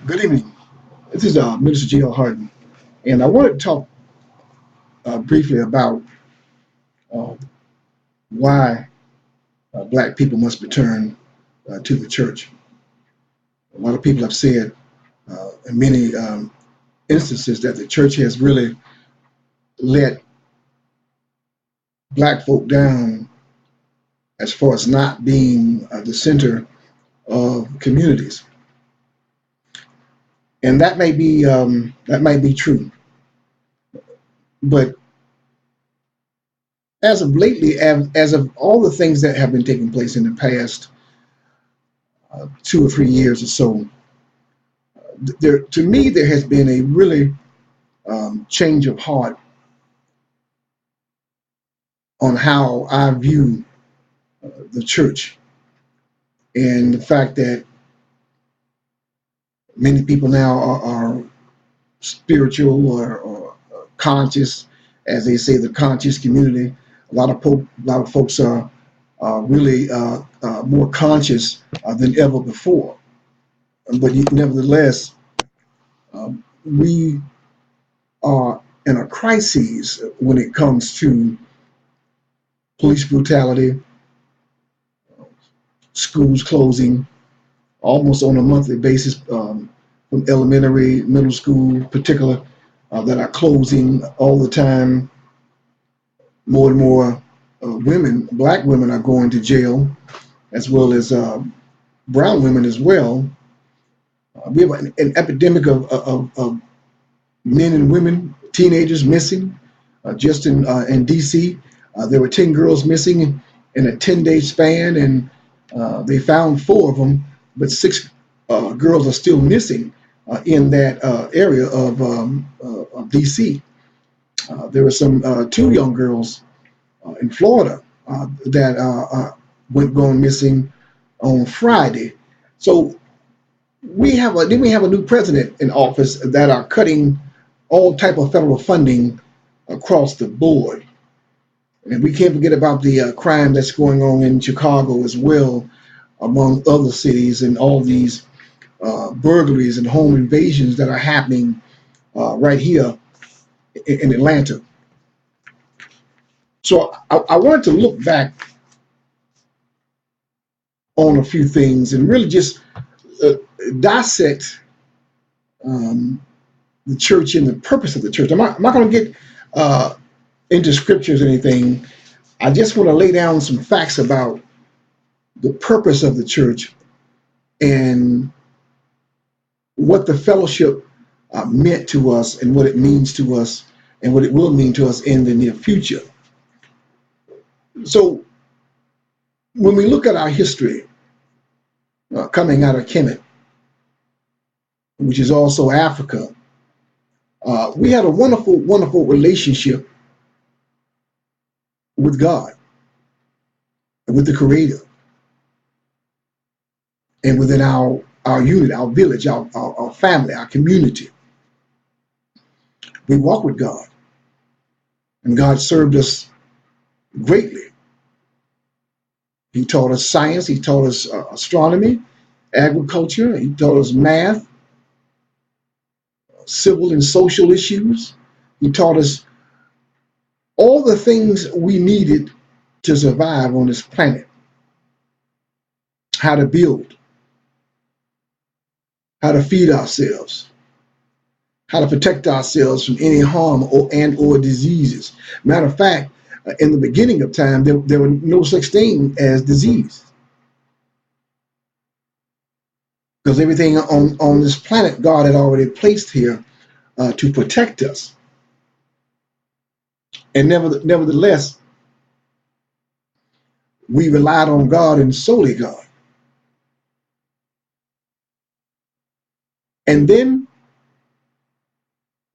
Good evening. This is Minister G.L. Harden, and I wanted to talk briefly about uh, why black people must return to the church. A lot of people have said in many instances that the church has really let black folk down as far as not being the center of communities, and that might be true. But as of lately, as of all the things that have been taking place in the past 2 or 3 years or so, there to me there has been a really change of heart on how I view the church, and the fact that many people now are spiritual or conscious, as they say, the conscious community. A lot of folks are really more conscious than ever before. But nevertheless, we are in a crisis when it comes to police brutality, schools closing almost on a monthly basis, from elementary, middle school, particular, that are closing all the time. More and more black women are going to jail, as well as brown women as well. We have an epidemic of men and women, teenagers missing. Just in D.C., there were 10 girls missing in a 10-day span, and they found four of them, but six girls are still missing in that area of D.C. There were some two young girls in Florida that went gone missing on Friday. So we have a new president in office that are cutting all type of federal funding across the board. And we can't forget about the crime that's going on in Chicago as well, among other cities, and all these burglaries and home invasions that are happening right here in Atlanta. So I wanted to look back on a few things and really just uh, dissect um, the church and the purpose of the church. I'm not going to get into scriptures or anything. I just want to lay down some facts about the purpose of the church and what the fellowship meant to us, and what it means to us, and what it will mean to us in the near future. So when we look at our history, coming out of Kemet, which is also Africa, we had a wonderful, wonderful relationship with God, with the Creator, and within our unit, our village, our family, our community. We walked with God, and God served us greatly. He taught us science, He taught us astronomy, agriculture, He taught us math, civil and social issues. He taught us all the things we needed to survive on this planet: how to build, how to feed ourselves, how to protect ourselves from any harm or diseases. Matter of fact, in the beginning of time, there were no such thing as disease, because everything on this planet God had already placed here to protect us. And nevertheless, we relied on God and solely God. And then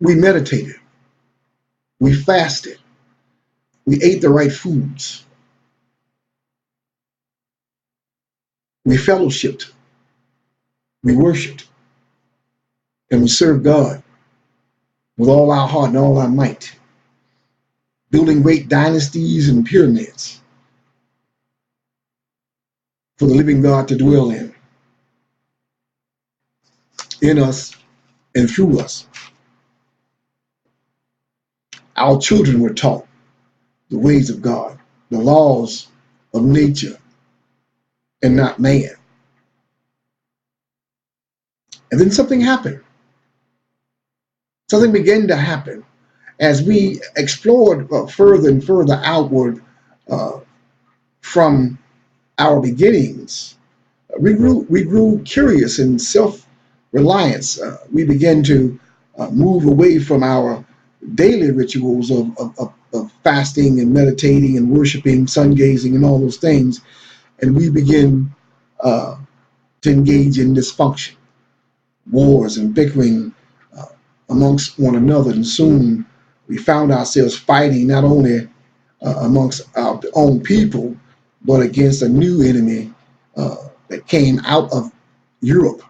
we meditated, we fasted, we ate the right foods, we fellowshipped, we worshiped, and we served God with all our heart and all our might, building great dynasties and pyramids for the living God to dwell in. in us and through us. Our children were taught the ways of God, the laws of nature, and not man. And then something happened. Something began to happen as we explored further and further outward from our beginnings. We grew curious and self-reliance. We began to move away from our daily rituals of fasting and meditating and worshiping, sun gazing, and all those things, and we begin to engage in dysfunction, wars, and bickering amongst one another. And soon we found ourselves fighting not only amongst our own people, but against a new enemy that came out of Europe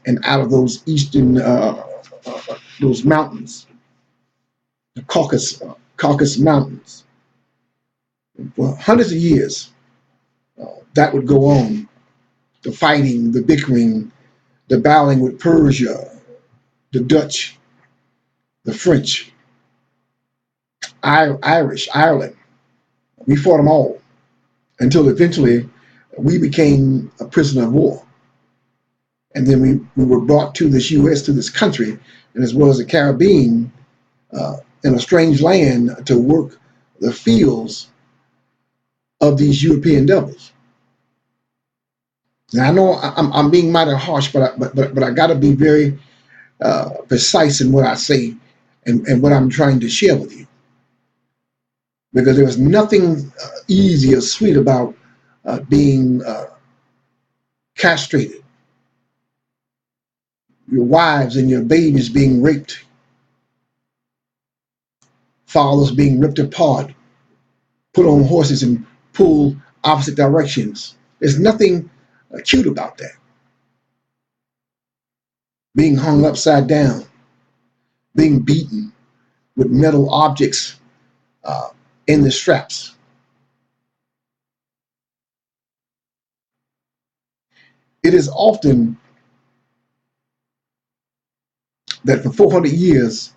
and out of those eastern those mountains, the Caucasus Mountains. For hundreds of years, that would go on. The fighting, the bickering, the battling with Persia, the Dutch, the French, Irish, Ireland. We fought them all until eventually we became a prisoner of war. And then we were brought to this U.S., to this country, and as well as the Caribbean, in a strange land to work the fields of these European devils. Now I know I'm being mighty harsh, but I got to be very precise in what I say and what I'm trying to share with you, because there was nothing easy or sweet about being castrated, your wives and your babies being raped, fathers being ripped apart, put on horses and pulled opposite directions. There's nothing cute about that. Being hung upside down, being beaten with metal objects in the straps. It is often that for 400 years,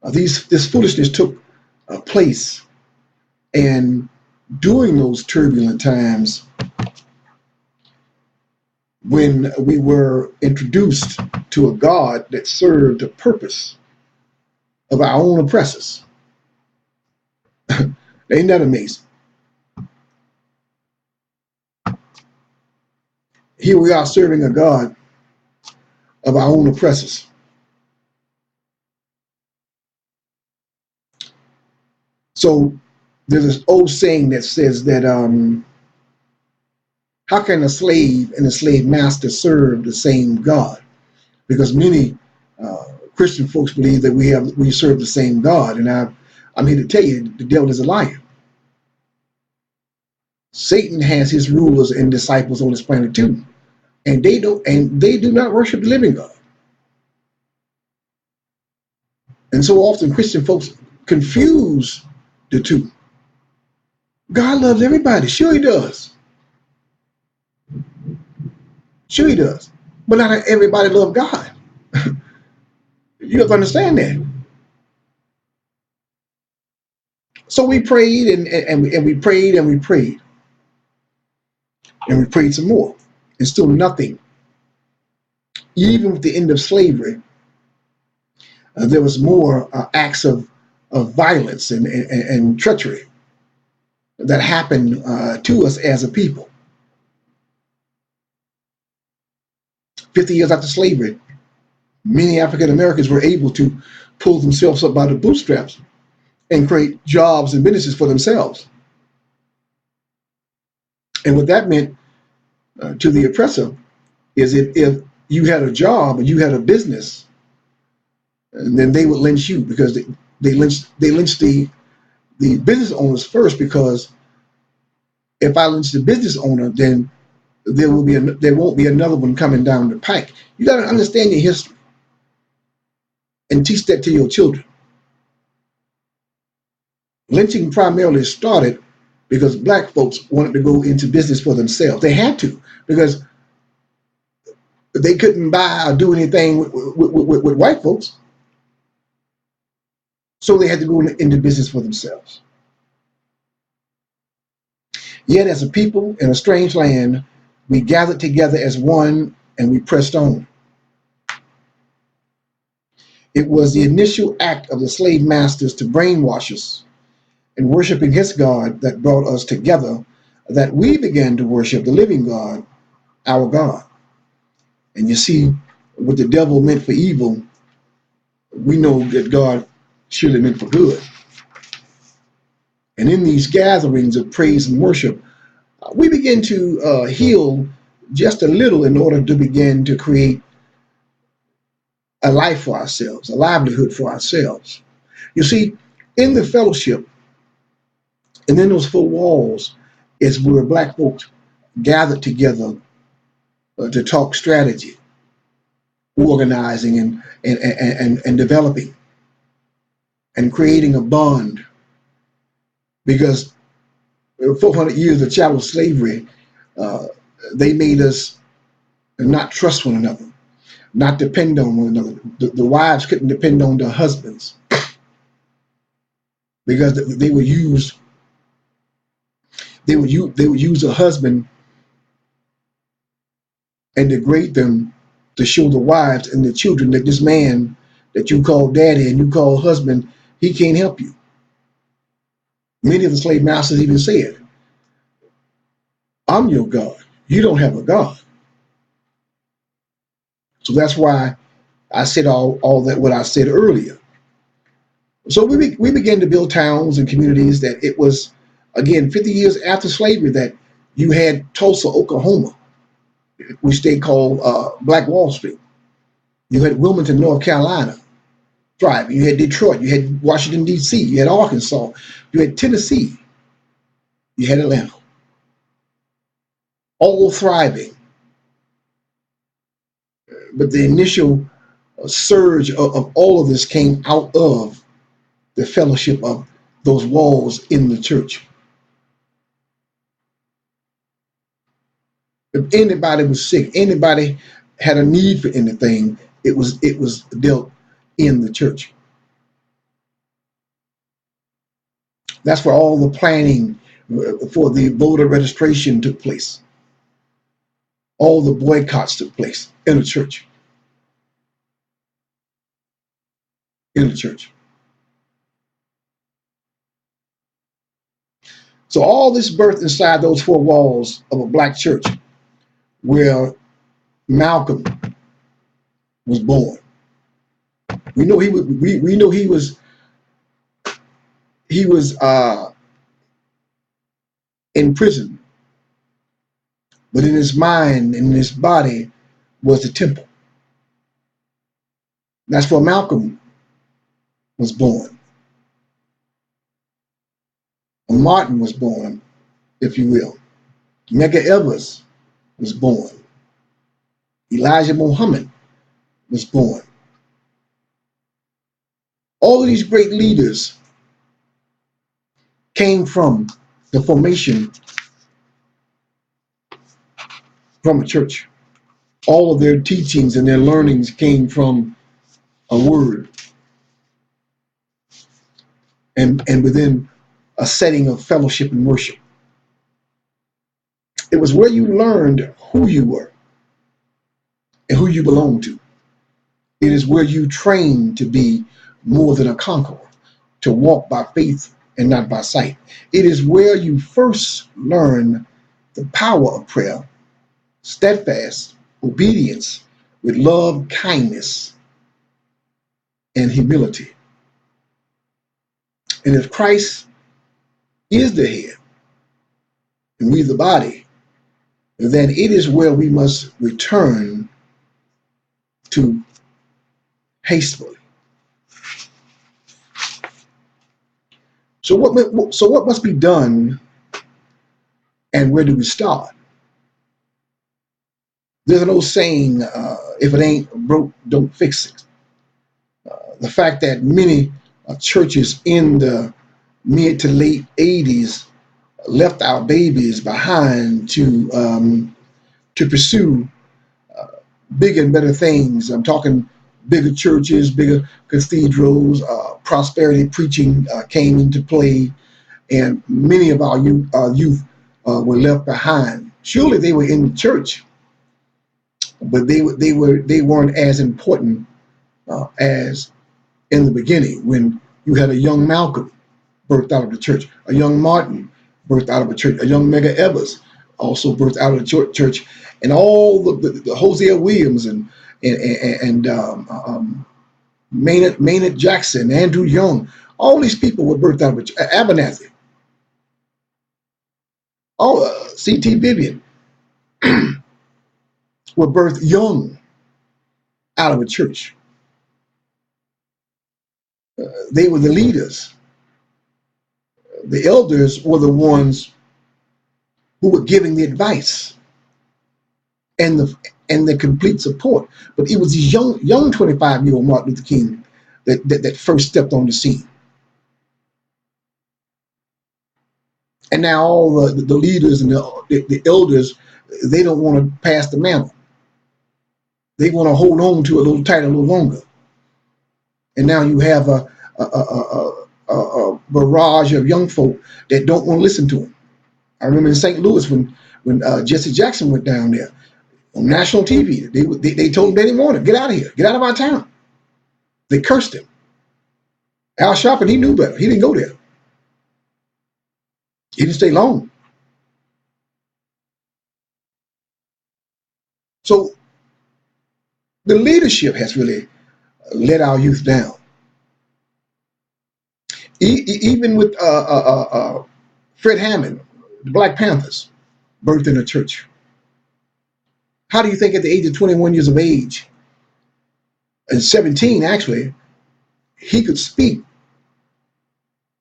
this foolishness took place, and during those turbulent times, when we were introduced to a God that served the purpose of our own oppressors. Ain't that amazing? Here we are serving a God of our own oppressors. So there's this old saying that says that how can a slave and a slave master serve the same God? Because many Christian folks believe that we serve the same God, and I'm here to tell you the devil is a liar. Satan has his rulers and disciples on this planet too, and they do not worship the living God. And so often Christian folks confuse the two. God loves everybody. Sure he does. Sure he does. But not everybody loves God. You have to understand that. So we prayed and we prayed and we prayed. And we prayed some more. And still nothing. Even with the end of slavery, there was more acts of violence and treachery that happened to us as a people. 50 years after slavery, many African Americans were able to pull themselves up by the bootstraps and create jobs and businesses for themselves. And what that meant to the oppressor is if you had a job and you had a business, and then they would lynch you, because they lynched the business owners first, because if I lynch the business owner, then there won't be another one coming down the pike. You got to understand your history and teach that to your children. Lynching primarily started because black folks wanted to go into business for themselves. They had to, because they couldn't buy or do anything with white folks, so they had to go into business for themselves. Yet as a people in a strange land, we gathered together as one and we pressed on. It was the initial act of the slave masters to brainwash us and worshiping his God that brought us together, that we began to worship the living God, our God. And you see, what the devil meant for evil, we know that God surely meant for good. And in these gatherings of praise and worship, we begin to heal just a little in order to begin to create a life for ourselves, a livelihood for ourselves. You see, in the fellowship and in those four walls is where black folks gathered together to talk strategy, organizing and developing and creating a bond, because 400 years of chattel slavery, they made us not trust one another, not depend on one another. The wives couldn't depend on their husbands because they would use a husband and degrade them to show the wives and the children that this man that you call daddy and you call husband, he can't help you. Many of the slave masters even said, I'm your God. You don't have a God. So that's why I said all that what I said earlier. So we began to build towns and communities that it was, again, 50 years after slavery that you had Tulsa, Oklahoma, which they called Black Wall Street. You had Wilmington, North Carolina, thriving. You had Detroit. You had Washington, D.C. You had Arkansas. You had Tennessee. You had Atlanta. All thriving. But the initial surge of all of this came out of the fellowship of those walls in the church. If anybody was sick, anybody had a need for anything, it was dealt in the church. That's where all the planning for the voter registration took place. All the boycotts took place in the church. In the church. So all this birthed inside those four walls of a black church where Malcolm was born. We know we know he was in prison, but in his mind and in his body was the temple. That's where Malcolm was born. Martin was born, if you will. Medgar Evers was born. Elijah Muhammad was born. All of these great leaders came from the formation from a church. All of their teachings and their learnings came from a word and within a setting of fellowship and worship. It was where you learned who you were and who you belonged to. It is where you trained to be more than a conqueror, to walk by faith and not by sight. It is where you first learn the power of prayer, steadfast obedience with love, kindness, and humility. And if Christ is the head and we the body, then it is where we must return to hastily. So what must be done, and where do we start? There's an old saying, if it ain't broke, don't fix it. The fact that many churches in the mid to late 80s left our babies behind to pursue bigger and better things. I'm talking bigger churches, bigger cathedrals, prosperity preaching came into play, and many of our youth were left behind. Surely they were in the church, but they weren't as important as in the beginning when you had a young Malcolm birthed out of the church, a young Martin birthed out of a church, a young Mega Evers also birthed out of the church, and all the Hosea Williams and Maynard Jackson, Andrew Young, all these people were birthed out of a church. Abernathy, all C.T. Vivian were birthed young out of a church. They were the leaders. The elders were the ones who were giving the advice and the complete support. But it was this young 25-year-old Martin Luther King that first stepped on the scene. And now all the leaders and the elders, they don't want to pass the mantle. They want to hold on to it a little tighter, a little longer. And now you have a barrage of young folk that don't want to listen to him. I remember in St. Louis when Jesse Jackson went down there on national TV, they told him they didn't want him. Get out of here. Get out of our town. They cursed him. Al Sharpton, he knew better. He didn't go there. He didn't stay long. So the leadership has really let our youth down. Even with Fred Hammond, the Black Panthers, birthed in a church. How do you think at the age of 21 years of age, and 17 actually, he could speak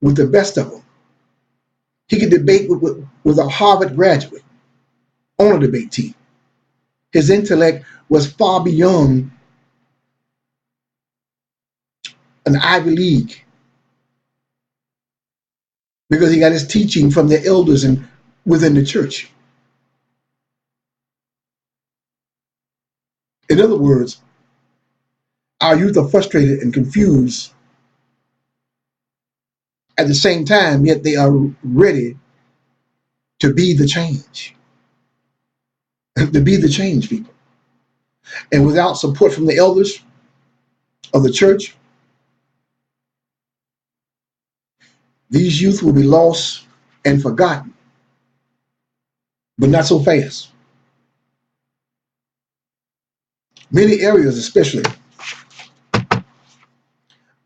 with the best of them? He could debate with a Harvard graduate on a debate team. His intellect was far beyond an Ivy League because he got his teaching from the elders and within the church. In other words, our youth are frustrated and confused at the same time, yet they are ready to be the change, to be the change people. And without support from the elders of the church, these youth will be lost and forgotten, but not so fast. Many areas, especially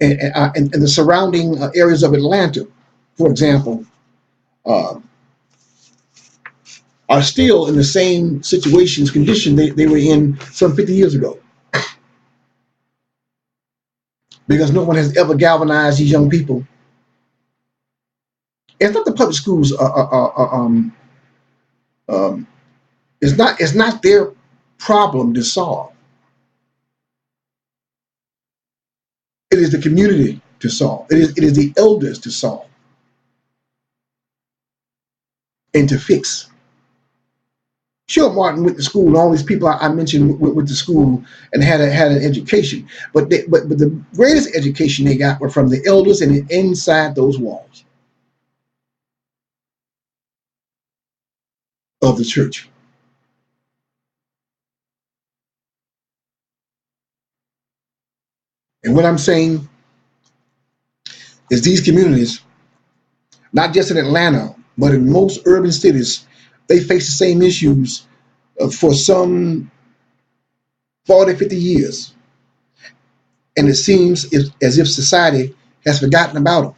in the surrounding areas of Atlanta, for example, are still in the same situations, condition they were in some 50 years ago. Because no one has ever galvanized these young people. It's not the public schools. It's not their problem to solve. It is the community to solve. It is the elders to solve and to fix. Sure, Martin went to school, and all these people I mentioned went to school and had an education, but the greatest education they got were from the elders and inside those walls of the church. And what I'm saying is these communities, not just in Atlanta, but in most urban cities, they face the same issues for some 40, 50 years. And it seems as if society has forgotten about them.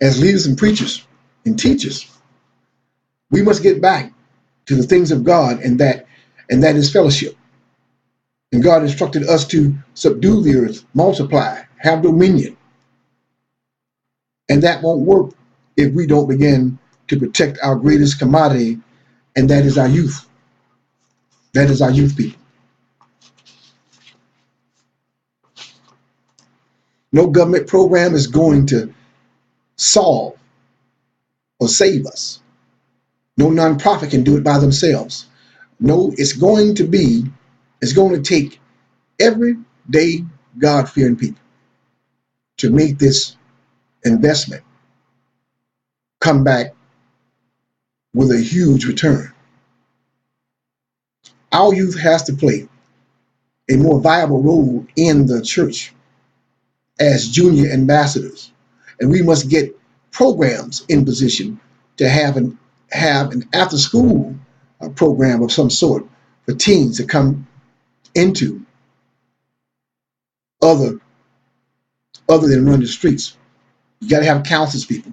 As leaders and preachers and teachers, we must get back to the things of God, and that is fellowship. And God instructed us to subdue the earth, multiply, have dominion. And that won't work if we don't begin to protect our greatest commodity, and that is our youth. That is our youth people. No government program is going to solve or save us. No nonprofit can do it by themselves. No, it's going to take everyday God fearing people to make this investment come back with a huge return. Our youth has to play a more viable role in the church as junior ambassadors, and we must get programs in position to have an after school program of some sort for teens to come into other other than run the streets. You got to have counselors, people,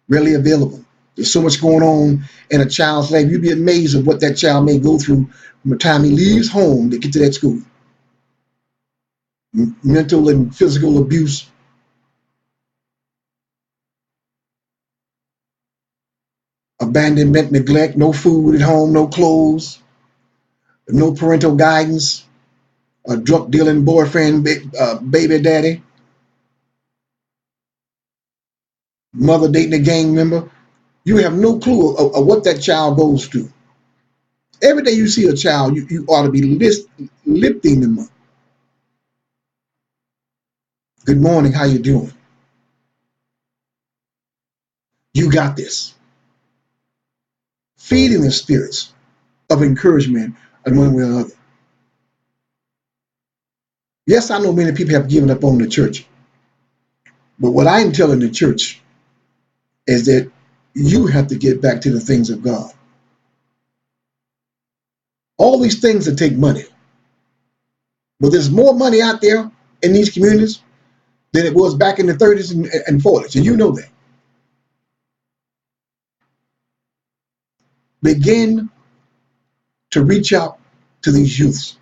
readily available. There's so much going on in a child's life. You'd be amazed at what that child may go through from the time he leaves home to get to that school. Mental and physical abuse, abandonment, neglect, no food at home, no clothes, no parental guidance, a drug dealing boyfriend, baby daddy, mother dating a gang member. You have no clue of what that child goes through. Every day you see a child, you ought to be lifting them up. Good morning, how you doing? You got this. Feeding the spirits of encouragement in one way or another. Yes, I know many people have given up on the church, but what I'm telling the church is that you have to get back to the things of God. All these things that take money, but there's more money out there in these communities than it was back in the 30s and 40s, and you know that. Begin to reach out to these youths.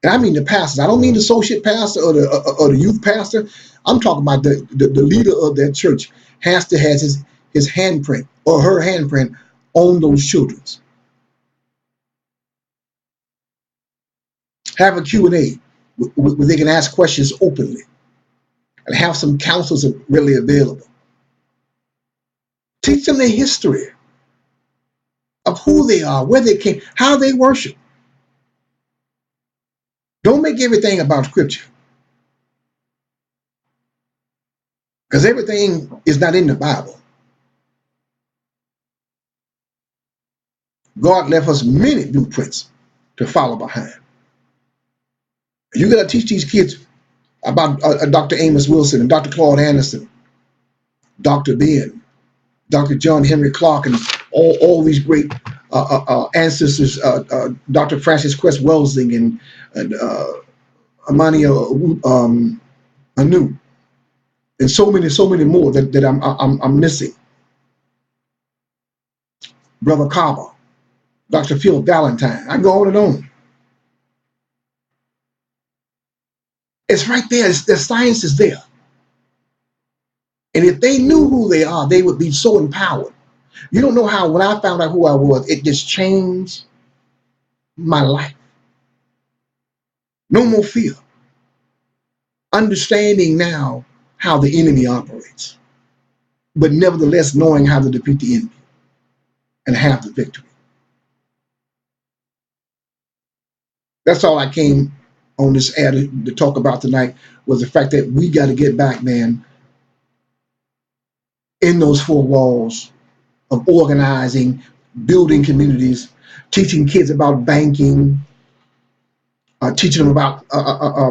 And I mean the pastors. I don't mean the associate pastor or the youth pastor. I'm talking about the leader of that church has to have his handprint or her handprint on those children. Have a Q&A where they can ask questions openly and have some counselors readily available. Teach them the history of who they are, where they came, how they worship. Don't make everything about scripture, because everything is not in the Bible. God left us many blueprints to follow behind. You got to teach these kids about Dr. Amos Wilson and Dr. Claude Anderson, Dr. Ben, Dr. John Henry Clark, and all these great ancestors, Dr. Francis Cress Welsing and Amani Anu, and so many more that I'm missing. Brother Kaba, Dr. Phil Valentine. I go on and on. It's right there. The science is there. And if they knew who they are, they would be so empowered. You don't know how, when I found out who I was, it just changed my life. No more fear. Understanding now how the enemy operates, but nevertheless knowing how to defeat the enemy and have the victory. That's all I came on this air to talk about tonight, was the fact that we got to get back, man, in those four walls of organizing, building communities, teaching kids about banking, teaching them about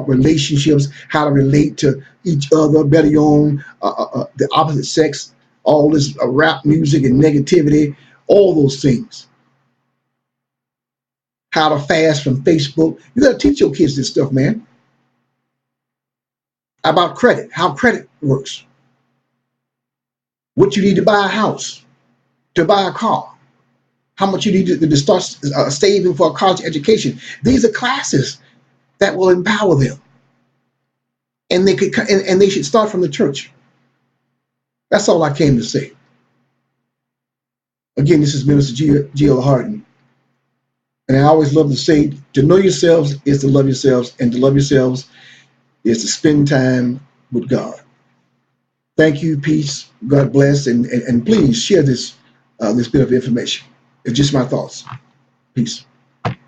relationships, how to relate to each other, better your own, the opposite sex, all this rap music and negativity, all those things. How to fast from Facebook. You got to teach your kids this stuff, man. About credit, how credit works. What you need to buy a house, to buy a car. How much you need to start saving for a college education. These are classes that will empower them. And they should start from the church. That's all I came to say. Again, this is Minister G.L. Harden. And I always love to say, to know yourselves is to love yourselves, and to love yourselves is to spend time with God. Thank you, peace, God bless, and please share this bit of information. It's just my thoughts. Peace.